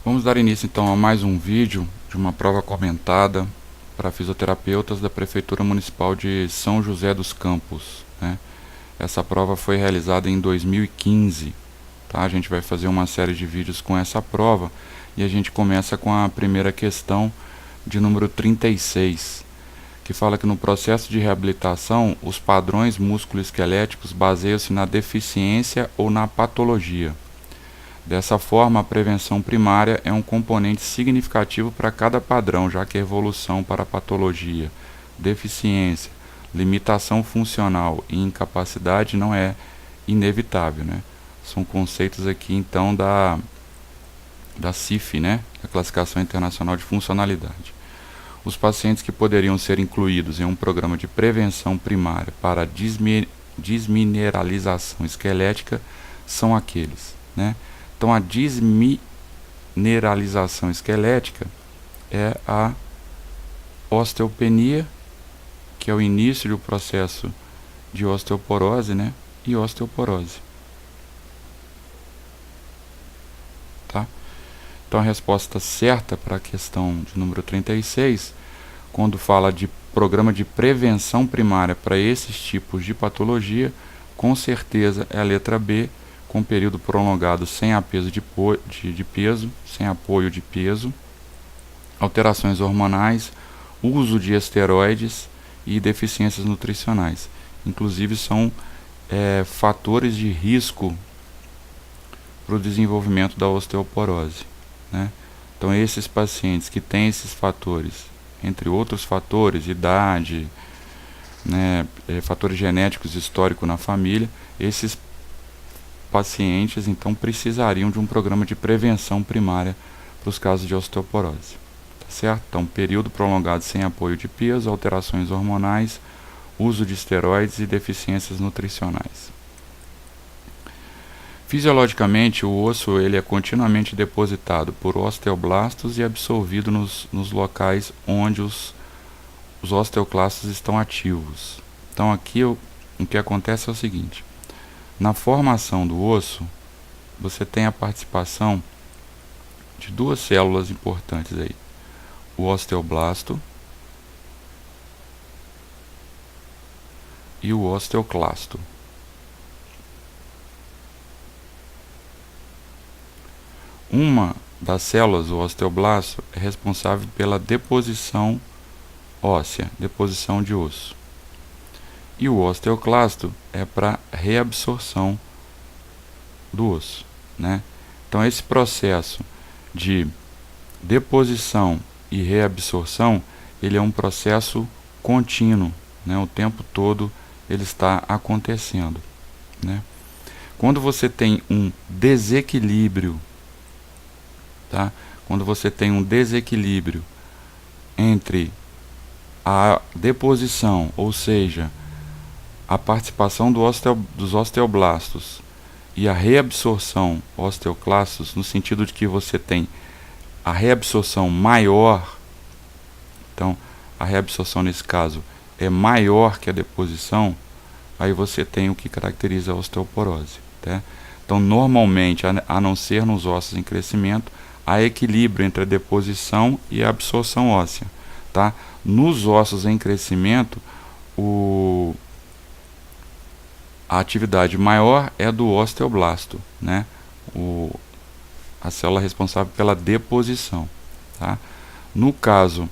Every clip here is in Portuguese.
Vamos dar início então a mais um vídeo de uma prova comentada para fisioterapeutas da Prefeitura Municipal de São José dos Campos, né? Essa prova foi realizada em 2015, tá? A gente vai fazer uma série de vídeos com essa prova e a gente começa com a primeira questão de número 36, que fala que no processo de reabilitação os padrões músculo-esqueléticos baseiam-se na deficiência ou na patologia. Dessa forma, a prevenção primária é um componente significativo para cada padrão, já que a evolução para a patologia, deficiência, limitação funcional e incapacidade não é inevitável, né? São conceitos aqui então da CIF, né? A Classificação Internacional de Funcionalidade. Os pacientes que poderiam ser incluídos em um programa de prevenção primária para desmineralização esquelética são aqueles, né? Então, a desmineralização esquelética é a osteopenia, que é o início do processo de osteoporose, né? E osteoporose. Tá? Então, a resposta certa para a questão de número 36, quando fala de programa de prevenção primária para esses tipos de patologia, com certeza é a letra B, com período prolongado sem apoio de peso, alterações hormonais, uso de esteroides e deficiências nutricionais. Inclusive são fatores de risco para o desenvolvimento da osteoporose, né? Então esses pacientes que têm esses fatores, entre outros fatores, idade, né, fatores genéticos históricos na família, esses pacientes então precisariam de um programa de prevenção primária para os casos de osteoporose, tá certo? Então, período prolongado sem apoio de peso, alterações hormonais, uso de esteroides e deficiências nutricionais. Fisiologicamente, o osso ele é continuamente depositado por osteoblastos e absorvido nos locais onde os osteoclastos estão ativos. Então, aqui o que acontece é o seguinte: na formação do osso, você tem a participação de duas células importantes aí, o osteoblasto e o osteoclasto. Uma das células, o osteoblasto, é responsável pela deposição óssea, deposição de osso. E o osteoclasto é para reabsorção do osso, né? Então esse processo de deposição e reabsorção, ele é um processo contínuo, né? O tempo todo ele está acontecendo, né? Quando você tem um desequilíbrio, tá? Quando você tem um desequilíbrio entre a deposição, ou seja, a participação dos osteoblastos e a reabsorção osteoclastos, no sentido de que você tem a reabsorção maior, então a reabsorção nesse caso é maior que a deposição, aí você tem o que caracteriza a osteoporose, tá? Então normalmente, a não ser nos ossos em crescimento, há equilíbrio entre a deposição e a absorção óssea, tá? Nos ossos em crescimento, a atividade maior é do osteoblasto, né? A célula responsável pela deposição, tá? No caso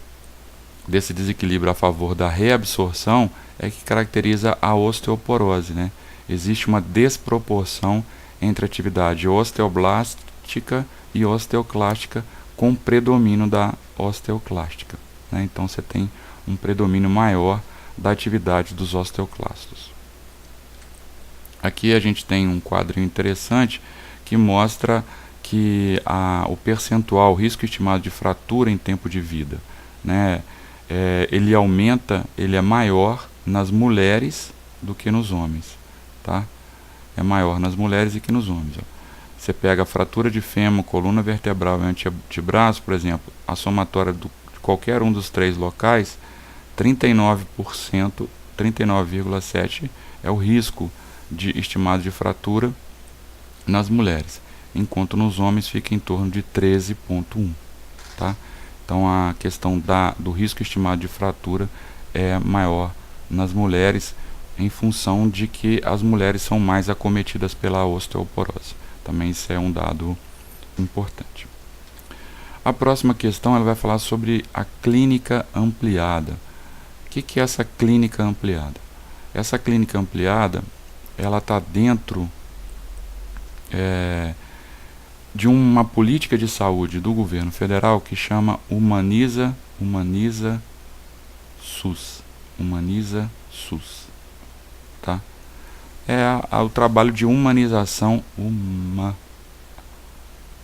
desse desequilíbrio a favor da reabsorção, é que caracteriza a osteoporose, né? Existe uma desproporção entre a atividade osteoblástica e osteoclástica, com predomínio da osteoclástica, né? Então você tem um predomínio maior da atividade dos osteoclastos. Aqui a gente tem um quadrinho interessante que mostra que o percentual, o risco estimado de fratura em tempo de vida, né, ele aumenta, ele é maior nas mulheres do que nos homens, tá? É maior nas mulheres do que nos homens. Ó. Você pega a fratura de fêmur, coluna vertebral e antebraço, por exemplo, a somatória de qualquer um dos três locais, 39%, 39,7% é o risco estimado de fratura nas mulheres. enquanto nos homens fica em torno de 13,1, tá? Então a questão do risco estimado de fratura é maior nas mulheres, em função de que as mulheres são mais acometidas pela osteoporose. Também isso é um dado importante. A próxima questão ela vai falar sobre a clínica ampliada. O que é essa clínica ampliada? Essa clínica ampliada ela está dentro de uma política de saúde do governo federal que chama Humaniza SUS. Humaniza SUS. Tá? O trabalho de humanização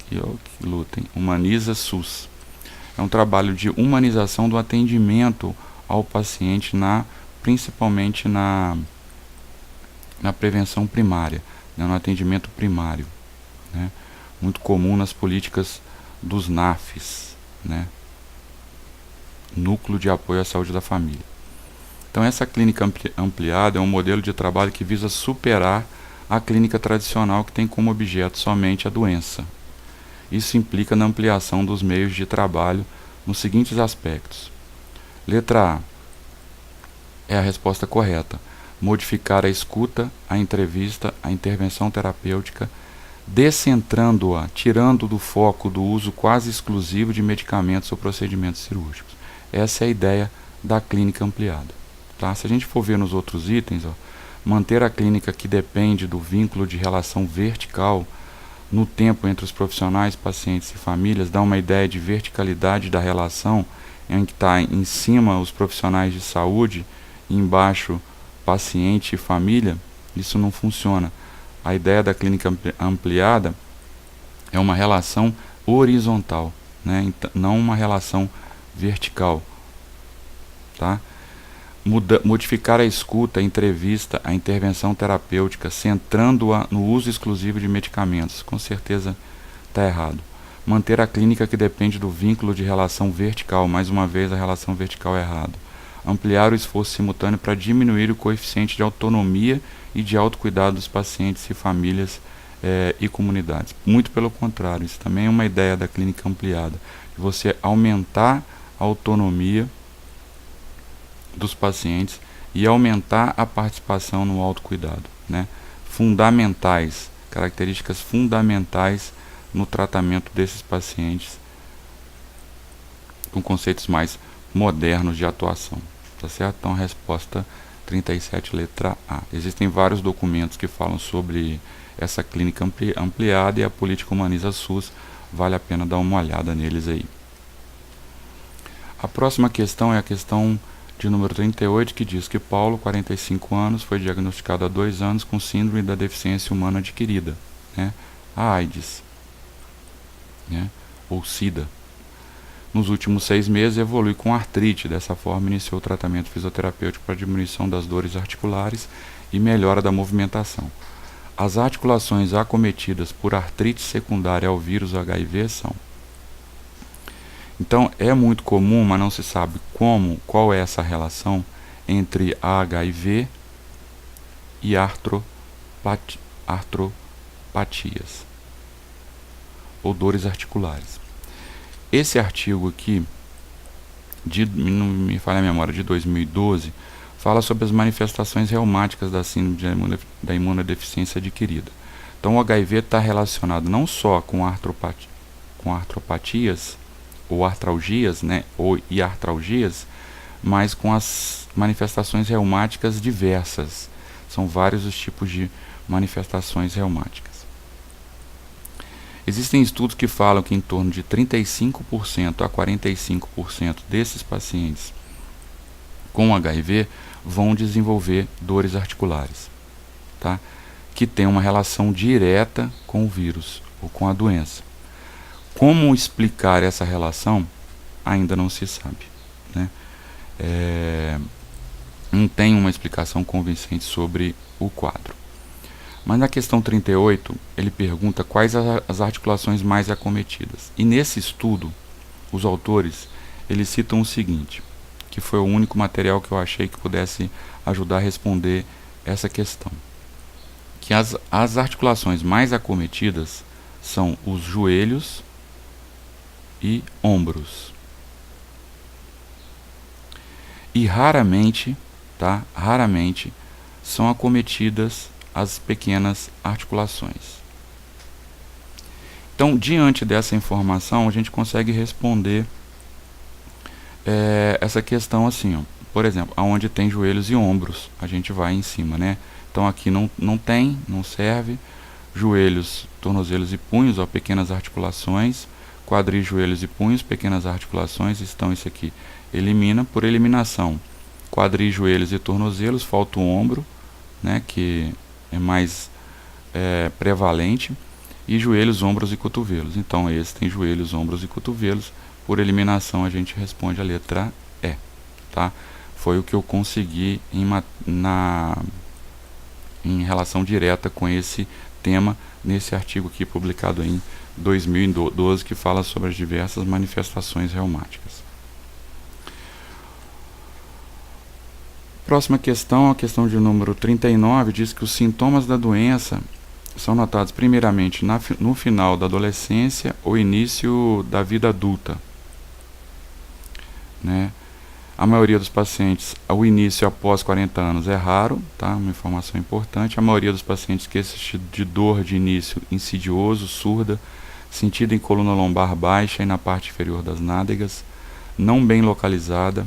que lutem. Humaniza SUS. É um trabalho de humanização do atendimento ao paciente, principalmente na prevenção primária, no atendimento primário, né? Muito comum nas políticas dos NAFs, né? Núcleo de Apoio à Saúde da Família. Então essa clínica ampliada é um modelo de trabalho que visa superar a clínica tradicional, que tem como objeto somente a doença. Isso implica na ampliação dos meios de trabalho nos seguintes aspectos. Letra A é a resposta correta. Modificar a escuta, a entrevista, a intervenção terapêutica, descentrando-a, tirando do foco do uso quase exclusivo de medicamentos ou procedimentos cirúrgicos. Essa é a ideia da clínica ampliada. Tá? Se a gente for ver nos outros itens, manter a clínica que depende do vínculo de relação vertical no tempo entre os profissionais, pacientes e famílias, dá uma ideia de verticalidade da relação, em que está em cima os profissionais de saúde e embaixo paciente e família. Isso não funciona. A ideia da clínica ampliada é uma relação horizontal, né? Não uma relação vertical. Tá? Modificar a escuta, a entrevista, a intervenção terapêutica, centrando-a no uso exclusivo de medicamentos. Com certeza está errado. Manter a clínica que depende do vínculo de relação vertical. Mais uma vez, a relação vertical é errado. Ampliar o esforço simultâneo para diminuir o coeficiente de autonomia e de autocuidado dos pacientes e famílias e comunidades. Muito pelo contrário, isso também é uma ideia da clínica ampliada. De você aumentar a autonomia dos pacientes e aumentar a participação no autocuidado, né? Características fundamentais no tratamento desses pacientes, com conceitos mais modernos de atuação, tá certo? Então a resposta 37, letra A. Existem vários documentos que falam sobre essa clínica ampliada e a política Humaniza SUS, vale a pena dar uma olhada neles aí. A próxima questão é a questão de número 38, que diz que Paulo, 45 anos, foi diagnosticado há 2 anos com síndrome da deficiência humana adquirida, né? A AIDS, né? Ou SIDA. Nos últimos 6 meses evolui com artrite. Dessa forma, iniciou o tratamento fisioterapêutico para diminuição das dores articulares e melhora da movimentação. As articulações acometidas por artrite secundária ao vírus HIV são... Então, é muito comum, mas não se sabe qual é essa relação entre a HIV e artropatias ou dores articulares. Esse artigo aqui, não me falha a memória, de 2012, fala sobre as manifestações reumáticas da síndrome da imunodeficiência adquirida. Então, o HIV está relacionado não só com artropatias, ou artralgias, né, e artralgias, mas com as manifestações reumáticas diversas. São vários os tipos de manifestações reumáticas. Existem estudos que falam que em torno de 35% a 45% desses pacientes com HIV vão desenvolver dores articulares, tá? Que tem uma relação direta com o vírus ou com a doença. Como explicar essa relação ainda não se sabe, né? Não tem uma explicação convincente sobre o quadro. Mas na questão 38, ele pergunta quais as articulações mais acometidas. E nesse estudo, os autores eles citam o seguinte, que foi o único material que eu achei que pudesse ajudar a responder essa questão. Que as articulações mais acometidas são os joelhos e ombros. E raramente, tá? Raramente são acometidas as pequenas articulações. Então, diante dessa informação, a gente consegue responder essa questão assim, ó. Por exemplo, aonde tem joelhos e ombros, a gente vai em cima, né? Então aqui não tem, não serve. Joelhos, tornozelos e punhos, ó, pequenas articulações. Quadris, joelhos e punhos, pequenas articulações. Então isso aqui elimina. Por eliminação, quadris, joelhos e tornozelos, falta o ombro, né, que é mais prevalente, e joelhos, ombros e cotovelos. Então esse tem joelhos, ombros e cotovelos. Por eliminação a gente responde a letra E, tá? Foi o que eu consegui em relação direta com esse tema nesse artigo aqui publicado em 2012, que fala sobre as diversas manifestações reumáticas. Próxima questão, a questão de número 39, diz que os sintomas da doença são notados primeiramente no final da adolescência ou início da vida adulta, né? A maioria dos pacientes, o início após 40 anos é raro, tá? Uma informação importante. A maioria dos pacientes queixam de dor de início insidioso, surda, sentida em coluna lombar baixa e na parte inferior das nádegas, não bem localizada,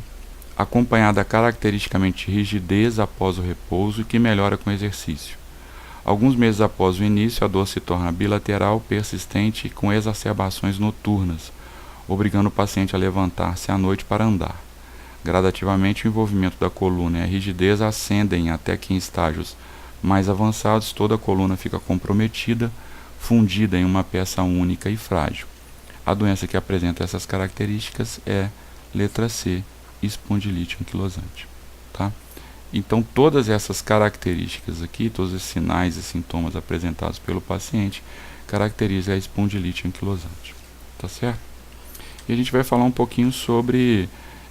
acompanhada caracteristicamente de rigidez após o repouso e que melhora com o exercício. Alguns meses após o início, a dor se torna bilateral, persistente e com exacerbações noturnas, obrigando o paciente a levantar-se à noite para andar. Gradativamente, o envolvimento da coluna e a rigidez ascendem até que em estágios mais avançados toda a coluna fica comprometida, fundida em uma peça única e frágil. A doença que apresenta essas características é, letra C, espondilite anquilosante. Tá? Então, todas essas características aqui, todos esses sinais e sintomas apresentados pelo paciente, caracterizam a espondilite anquilosante. Tá certo? E a gente vai falar um pouquinho sobre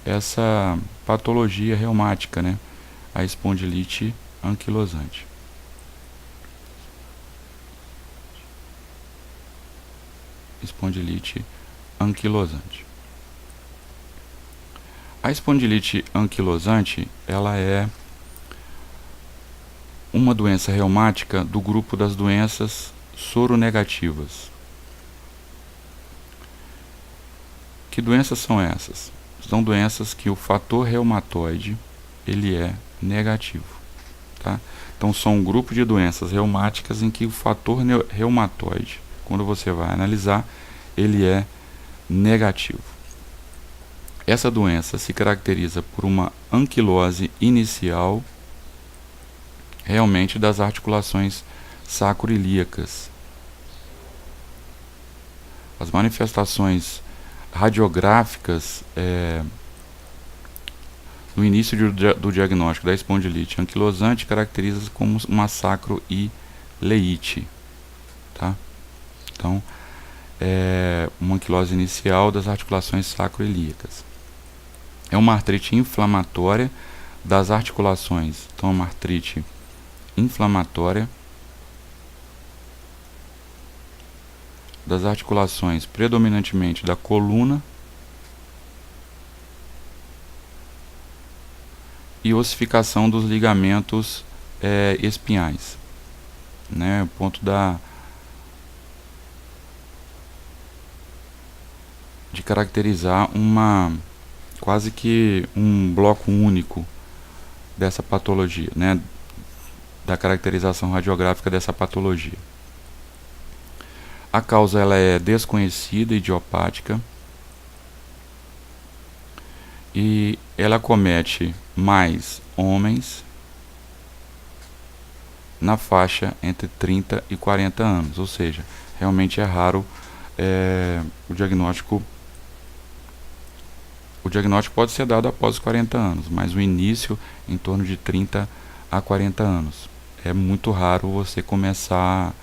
essa patologia reumática, né? A espondilite anquilosante. Espondilite anquilosante. A espondilite anquilosante, ela é uma doença reumática do grupo das doenças soronegativas. Que doenças são essas? São doenças que o fator reumatoide ele é negativo, tá? Então são um grupo de doenças reumáticas em que o fator reumatoide, quando você vai analisar, ele é negativo. Essa doença se caracteriza por uma anquilose inicial realmente das articulações sacroiliacas. As manifestações radiográficas no início do diagnóstico da espondilite anquilosante caracteriza como uma sacroileite, tá? Então, uma anquilose inicial das articulações sacroiliacas. É uma artrite inflamatória das articulações, então uma artrite inflamatória das articulações predominantemente da coluna e ossificação dos ligamentos espinhais, né? O ponto de caracterizar quase que um bloco único dessa patologia, né? Da caracterização radiográfica dessa patologia. A causa ela é desconhecida, idiopática, e ela acomete mais homens na faixa entre 30 e 40 anos, ou seja, realmente é raro o diagnóstico. O diagnóstico pode ser dado após os 40 anos, mas o início em torno de 30 a 40 anos. É muito raro você começar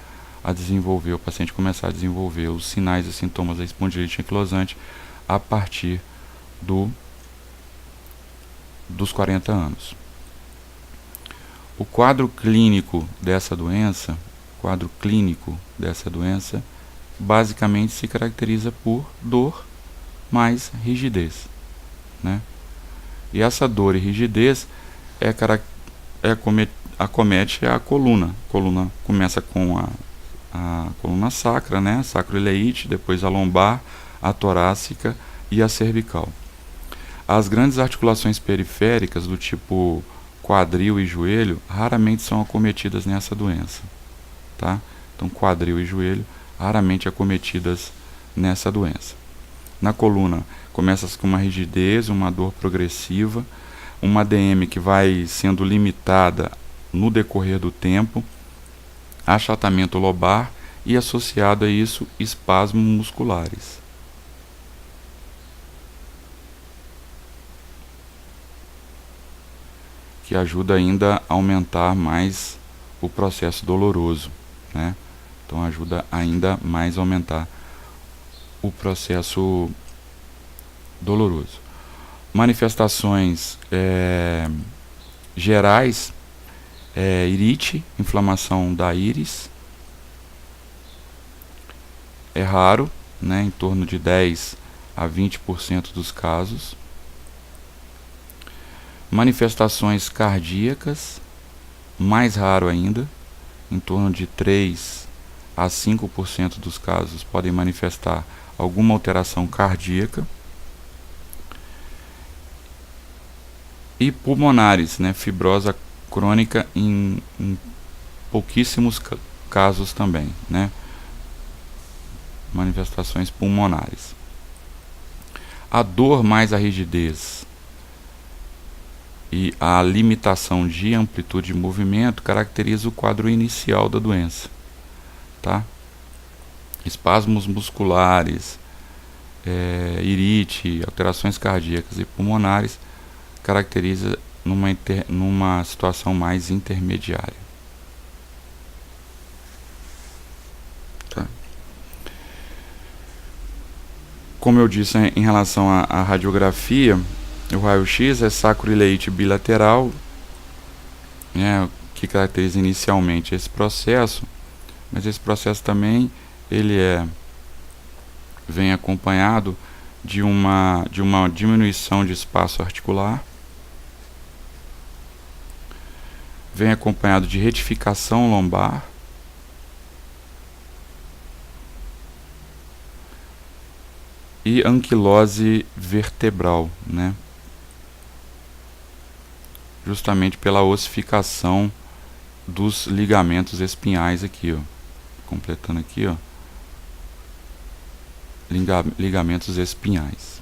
a desenvolver, o paciente começar a desenvolver os sinais e sintomas da espondilite anquilosante a partir dos 40 anos. O quadro clínico dessa doença basicamente se caracteriza por dor mais rigidez, né? E essa dor e rigidez acomete a coluna. A coluna começa com a coluna sacra, né? Sacroileite, depois a lombar, a torácica e a cervical. As grandes articulações periféricas, do tipo quadril e joelho, raramente são acometidas nessa doença, tá? Então, quadril e joelho, raramente acometidas nessa doença. Na coluna, começa com uma rigidez, uma dor progressiva, uma ADM que vai sendo limitada no decorrer do tempo, achatamento lobar e, associado a isso, espasmos musculares. Que ajuda ainda a aumentar mais o processo doloroso, né? Então ajuda ainda mais a aumentar o processo doloroso. Manifestações gerais, irite, inflamação da íris, é raro, né? Em torno de 10 a 20% dos casos. Manifestações cardíacas, mais raro ainda, em torno de 3 a 5% dos casos podem manifestar alguma alteração cardíaca. E pulmonares, né? Fibrose crônica em pouquíssimos casos também, né? Manifestações pulmonares. A dor mais a rigidez e a limitação de amplitude de movimento caracteriza o quadro inicial da doença, tá? Espasmos musculares, irite, alterações cardíacas e pulmonares caracteriza numa situação mais intermediária. Tá? Como eu disse em relação à radiografia, o raio-x é sacroileite bilateral, né, que caracteriza inicialmente esse processo, mas esse processo também ele vem acompanhado de uma diminuição de espaço articular, vem acompanhado de retificação lombar, e anquilose vertebral, né? Justamente pela ossificação dos ligamentos espinhais aqui, ó. Completando aqui, ó. Ligamentos espinhais.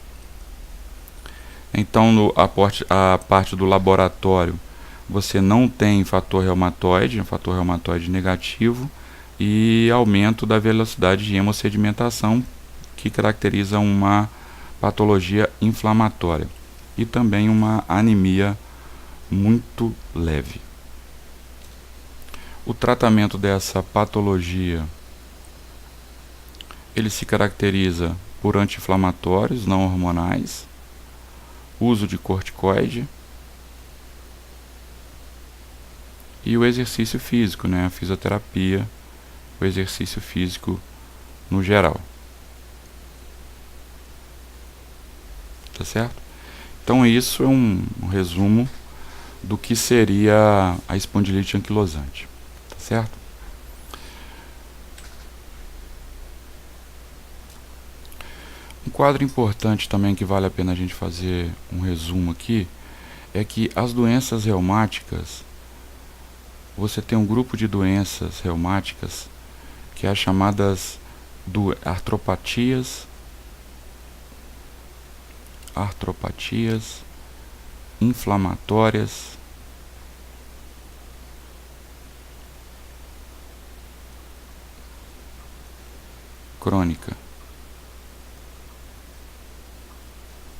Então, a parte do laboratório, você não tem fator reumatoide, um fator reumatoide negativo, e aumento da velocidade de hemossedimentação, que caracteriza uma patologia inflamatória, e também uma anemia muito leve. O tratamento dessa patologia, ele se caracteriza por anti-inflamatórios não hormonais, uso de corticoide e o exercício físico, né? A fisioterapia, o exercício físico no geral. Tá certo? Então isso é um resumo do que seria a espondilite anquilosante. Tá certo? Um quadro importante também que vale a pena a gente fazer um resumo aqui é que as doenças reumáticas, você tem um grupo de doenças reumáticas que é as chamadas artropatias inflamatórias crônica,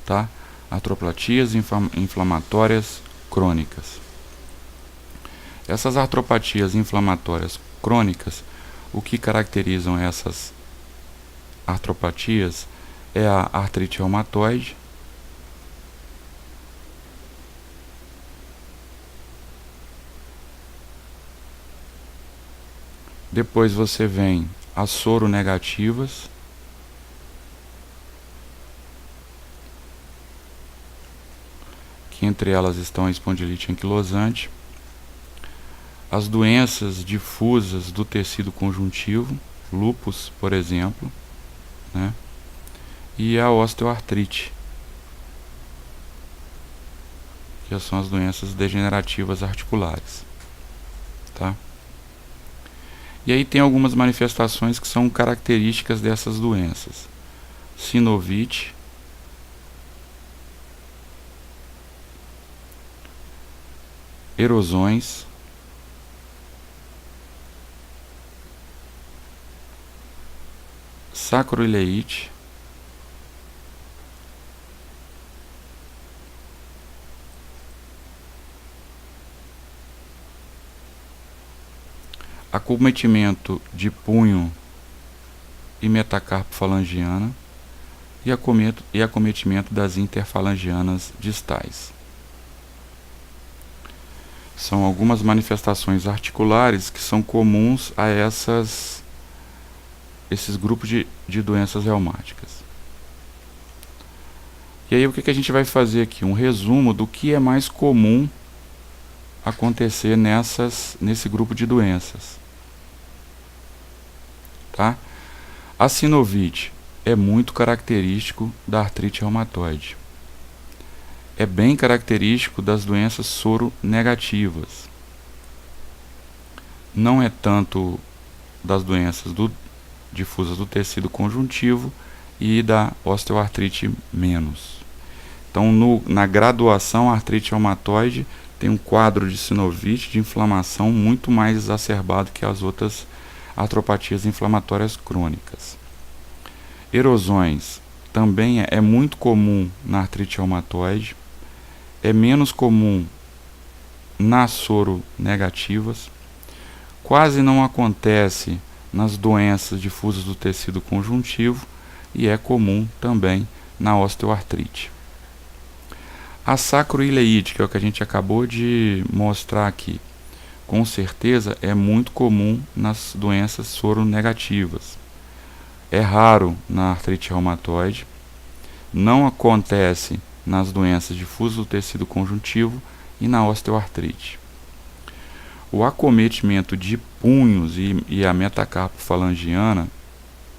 tá? Artropatias inflamatórias crônicas. Essas artropatias inflamatórias crônicas, o que caracterizam essas artropatias é a artrite reumatoide, depois você vem as soronegativas, que entre elas estão a espondilite anquilosante, as doenças difusas do tecido conjuntivo, lúpus, por exemplo, né? E a osteoartrite, que são as doenças degenerativas articulares, tá? E aí tem algumas manifestações que são características dessas doenças: sinovite, erosões, sacroileite, acometimento de punho e metacarpo falangiana e acometimento das interfalangianas distais. São algumas manifestações articulares que são comuns a esses grupos de doenças reumáticas. E aí o que a gente vai fazer aqui? Um resumo do que é mais comum acontecer nesse grupo de doenças. Tá? A sinovite é muito característico da artrite reumatoide. É bem característico das doenças soronegativas. Não é tanto das doenças difusas do tecido conjuntivo e da osteoartrite menos. Então, na graduação, a artrite reumatoide tem um quadro de sinovite, de inflamação, muito mais exacerbado que as outras artropatias inflamatórias crônicas. Erosões também é muito comum na artrite reumatoide, é menos comum nas soronegativas, quase não acontece nas doenças difusas do tecido conjuntivo e é comum também na osteoartrite. A sacroileite, que é o que a gente acabou de mostrar aqui, com certeza é muito comum nas doenças soronegativas. É raro na artrite reumatoide, não acontece nas doenças difusas do tecido conjuntivo e na osteoartrite. O acometimento de punhos e a metacarpo falangiana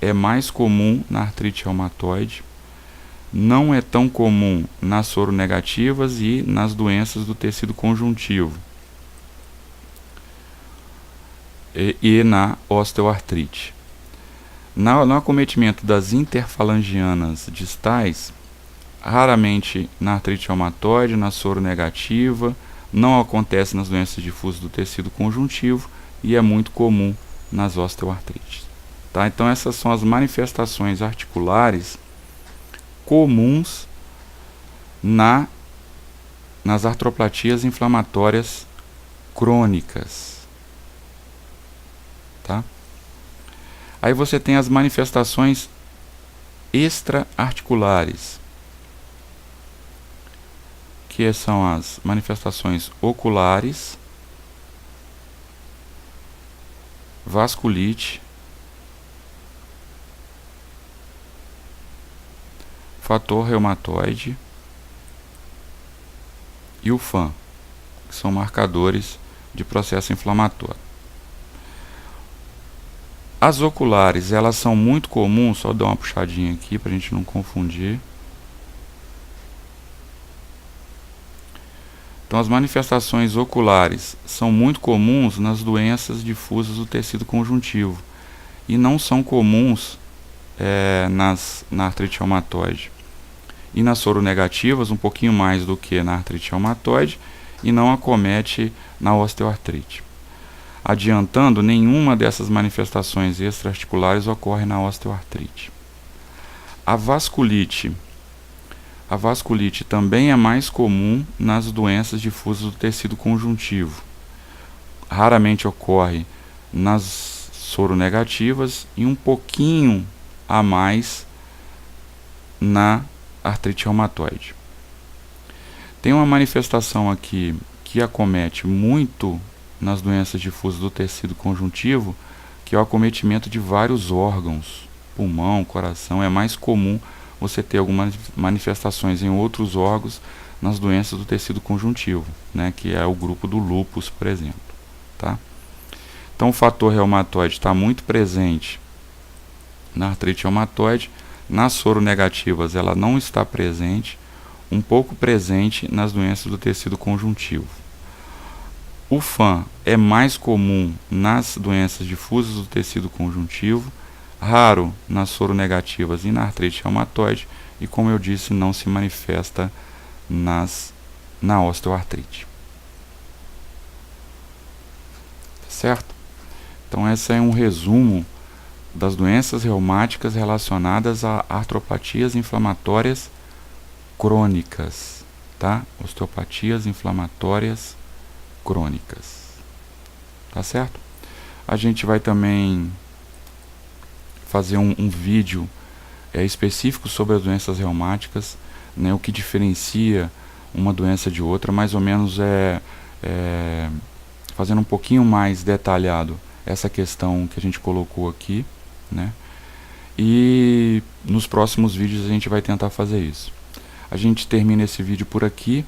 é mais comum na artrite reumatoide, não é tão comum nas soronegativas e nas doenças do tecido conjuntivo e na osteoartrite. No acometimento das interfalangianas distais, raramente na artrite reumatoide, na soronegativa, não acontece nas doenças difusas do tecido conjuntivo e é muito comum nas osteoartrites. Tá? Então essas são as manifestações articulares comuns nas artroplatias inflamatórias crônicas. Tá? Aí você tem as manifestações extra-articulares, que são as manifestações oculares, vasculite, fator reumatoide e o FAN, que são marcadores de processo inflamatório. As oculares, elas são muito comuns, só dar uma puxadinha aqui para a gente não confundir. Então, as manifestações oculares são muito comuns nas doenças difusas do tecido conjuntivo e não são comuns na artrite reumatoide. E nas soronegativas, um pouquinho mais do que na artrite reumatoide, e não acomete na osteoartrite. Adiantando, nenhuma dessas manifestações extraarticulares ocorre na osteoartrite. A vasculite também é mais comum nas doenças difusas do tecido conjuntivo. Raramente ocorre nas soronegativas e um pouquinho a mais na artrite reumatoide. Tem uma manifestação aqui que acomete muito nas doenças difusas do tecido conjuntivo, que é o acometimento de vários órgãos, pulmão, coração. É mais comum você ter algumas manifestações em outros órgãos nas doenças do tecido conjuntivo, né, que é o grupo do lúpus, por exemplo. Tá? Então o fator reumatoide está muito presente na artrite reumatoide. Nas soronegativas ela não está presente, um pouco presente nas doenças do tecido conjuntivo. O FAM é mais comum nas doenças difusas do tecido conjuntivo, raro nas soronegativas e na artrite reumatoide, e como eu disse, não se manifesta na osteoartrite. Certo? Então esse é um resumo das doenças reumáticas relacionadas a artropatias inflamatórias crônicas, tá? Osteopatias inflamatórias crônicas. Tá certo? A gente vai também fazer um vídeo específico sobre as doenças reumáticas, né, o que diferencia uma doença de outra, mais ou menos fazendo um pouquinho mais detalhado essa questão que a gente colocou aqui, né? E nos próximos vídeos a gente vai tentar fazer isso. A gente termina esse vídeo por aqui.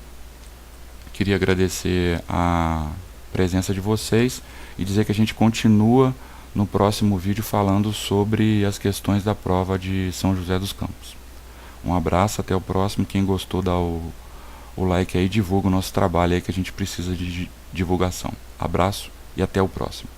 Queria agradecer a presença de vocês e dizer que a gente continua no próximo vídeo falando sobre as questões da prova de São José dos Campos. Um abraço, até o próximo. Quem gostou, dá o like aí, divulga o nosso trabalho aí, que a gente precisa de divulgação. Abraço e até o próximo.